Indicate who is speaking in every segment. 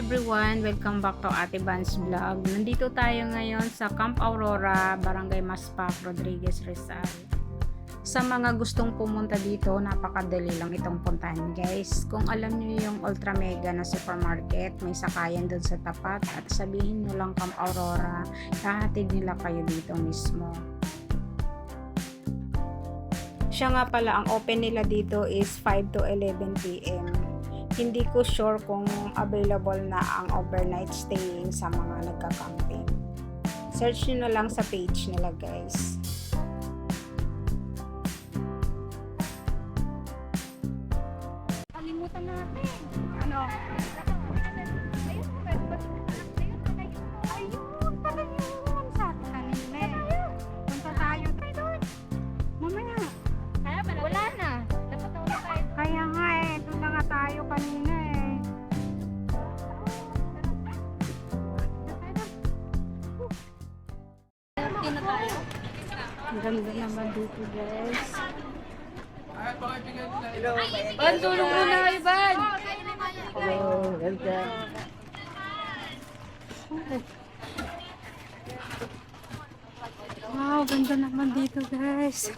Speaker 1: everyone! Welcome back to Ate Vans Vlog. Nandito tayo ngayon sa Camp Aurora, Barangay Maspak, Rodriguez, Rizal. Sa mga gustong pumunta dito, napakadali lang itong puntahan guys. Kung alam niyo yung Ultra Mega na supermarket, may sakayan doon sa tapat at sabihin niyo lang Camp Aurora, hahatid nila kayo dito mismo. Siya nga pala, ang open nila dito is 5 to 11 PM. Hindi ko sure kung available na ang overnight staying sa mga nagka-camping. Search nyo na lang sa page nila guys. Kalimutan natin. Ano? Ayun pala yun sa atin kanina eh. Punta tayo doon. Mamaya.
Speaker 2: Kaya pala, wala na. Dapat na tayo.
Speaker 1: Kaya nga eh, doon na nga tayo kanina eh.
Speaker 2: Hindi na tayo.
Speaker 1: Ang ganda naman dito guys.
Speaker 2: Ban, tulong muna kayo, Ban.
Speaker 3: Hello, welcome.
Speaker 1: Wow, ganda naman dito guys.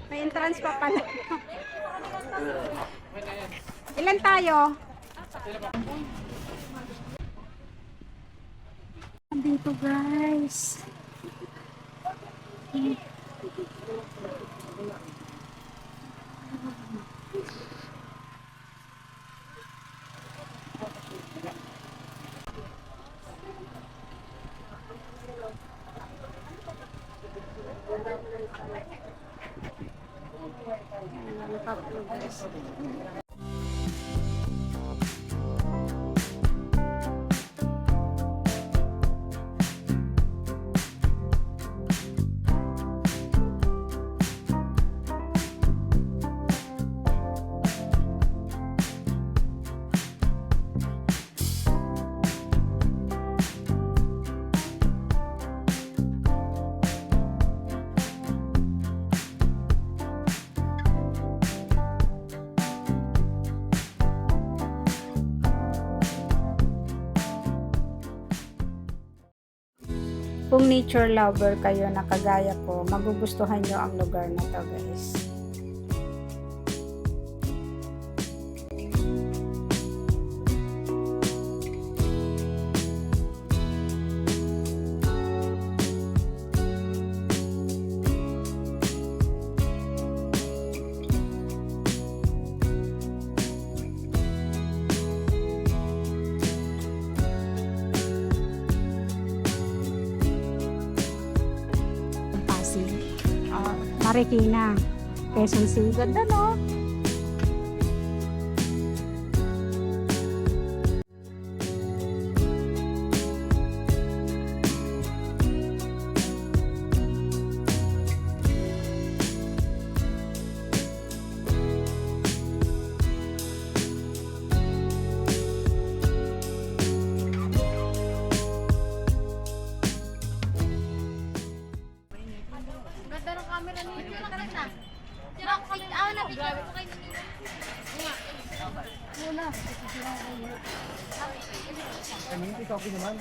Speaker 1: May entrance pa pala. Ilan tayo? Dito guys. Kung nature lover kayo na kagaya ko, magugustuhan nyo ang lugar na to guys. Marikina, Quezon City. Ganda no?
Speaker 2: Ganda ng camera niyo. Tara na. Tira ko kayo. Na, bigyan ko kayo. Muna.
Speaker 3: Community coffee naman.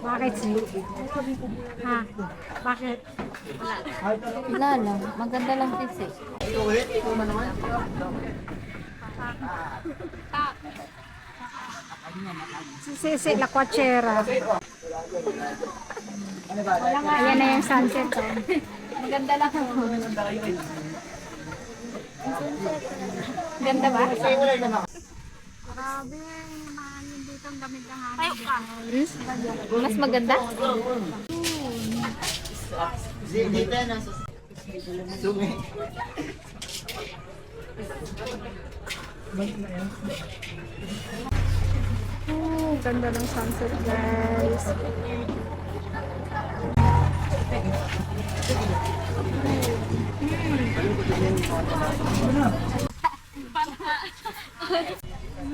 Speaker 1: Bakit, sis? Ha? Bakit?
Speaker 2: Wala lang. Maganda lang sis eh.
Speaker 1: Si Sisi La Quachera. Ayan na yung sunset. Oh.
Speaker 2: Maganda lang. Ganda ba?
Speaker 1: Grabe, mahalin dito ang gamit ng
Speaker 2: Ay, mas maganda?
Speaker 3: Dito na sa sumi.
Speaker 1: Oh, ganda ng sunset, guys.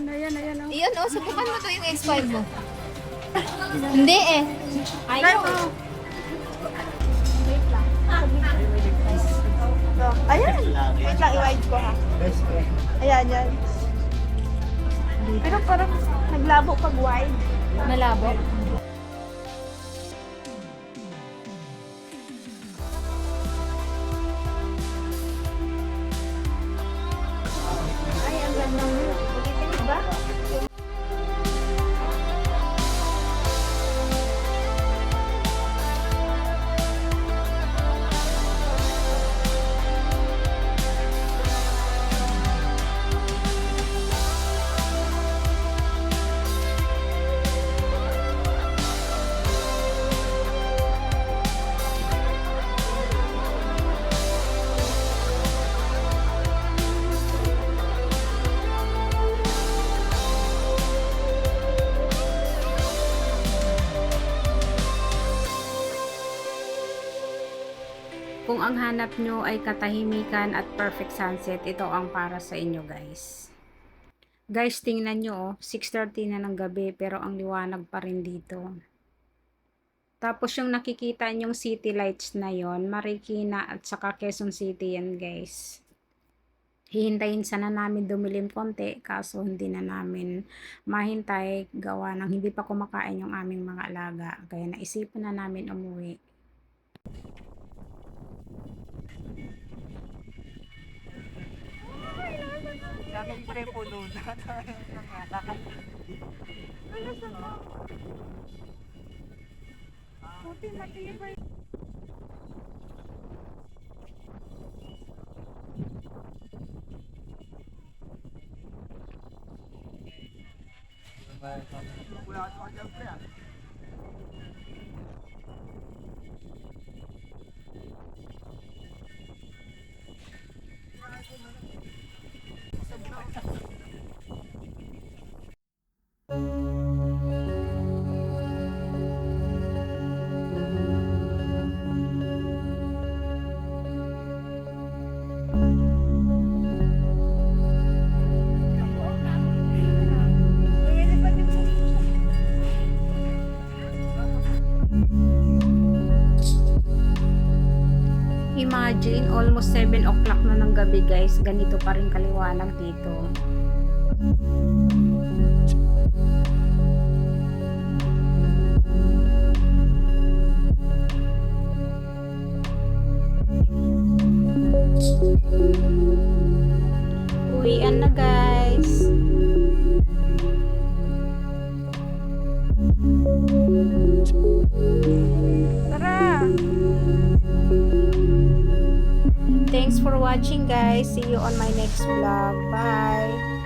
Speaker 1: Ayan, ayan, oh.
Speaker 2: Iyon oh, subukan mo to yung X5 mo. Hindi eh.
Speaker 1: Ayaw. Oh.
Speaker 4: Ayan. Wait lang, i-wide ko ha. Ayan, yan. Pero parang naglabo pag wide.
Speaker 2: Malabo.
Speaker 4: Ay, ang ganda mo. Ulitin ba?
Speaker 1: Kung ang hanap nyo ay katahimikan at perfect sunset, ito ang para sa inyo, guys. Guys, tingnan nyo, oh, 6:30 na ng gabi, pero ang liwanag pa rin dito. Tapos yung nakikita nyong city lights na yon, Marikina at saka Quezon City yan, guys. Hihintayin sana namin dumilim konti, kaso hindi na namin mahintay gawa ng hindi pa kumakain yung aming mga alaga. Kaya naisipan na namin umuwi.
Speaker 3: Siyempre puno na.
Speaker 1: Imagine, almost 7 o'clock na ng gabi, guys. Ganito pa rin kaliwanag dito. Uwian na, guys. Tara! Thanks for watching, guys. See you on my next vlog. Bye!